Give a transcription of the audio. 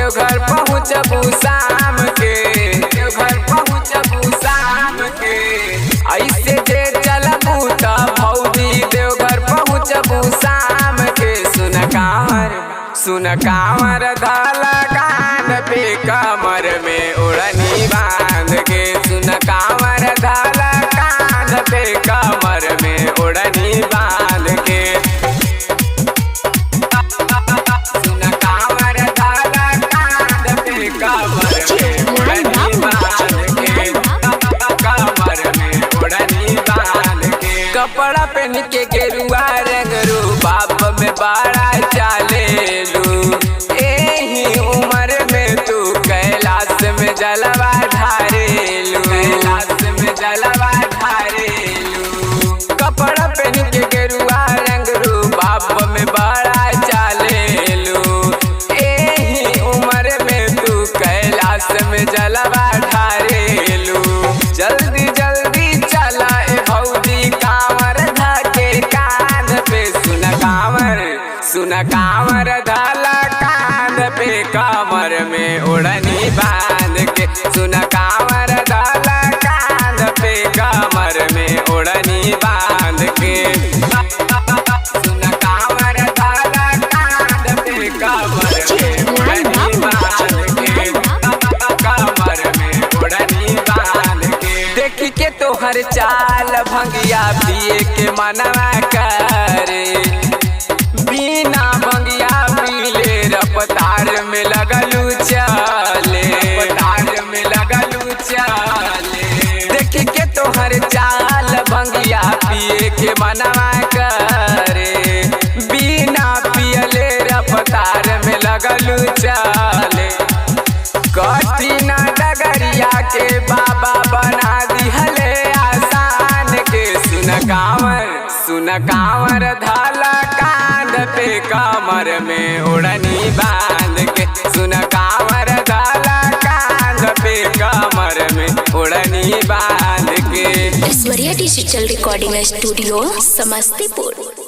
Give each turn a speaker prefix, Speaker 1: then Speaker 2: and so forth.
Speaker 1: देवघर पहुँचबू शाम के, देवघर पहुँचबू शाम के। ऐसे जे चलबू त भौजी देवघर पहुँचबू शाम के। सुन कांवर धाला कान पे कमर में ओढ़नी बांध के। सुन कांवर धाला कान पे कमर में ओढ़नी बांध के। सुन कांवर धाला कान पे कमर में ओढ़नी बांध के। कमर में ओढ़नी बांध के। कपड़ा पहन के गेरुआ रंग रू बाप में बड़ा चाले जलवा ढारेलू, कैलाश में जलवा ढारेलू। कपड़ा पहन के गेरुआ रंग रू बाप में बड़ा चालेलू। एही उम्र में तू कैलाश में जलवा ढारेलू। जल्दी जल्दी चला ए भौजी कांवर धके कान पे। सुन कांवर धाला कान पे कमर में ओढ़नी बांध के। सुन कांवर धाला कान पे कमर में ओढ़नी बांध के। सुन कांवर धाला कान पे कमर में ओढ़नी बांध के। कमर में ओढ़नी बांध के। देखी के तोहर चाल भंगिया पिए के मनवा करे। बिना भंगिया पीले रफ्तार में लगलू चले, रफ्तार में लगलू चले। देख के तोहर चाल भंगिया पिए के मनवा करे। बिना पियले रफ्तार में लगलू चले। कठिन डगरिया के बाबा बना दिहले आसान के। सुन कांवर धाला कान पे कमर में ओढ़नी बांध के। सुन कांवर धाला कान पे कमर में ओढ़नी बांध के।
Speaker 2: Aishwarya digital recording studio Samastipur.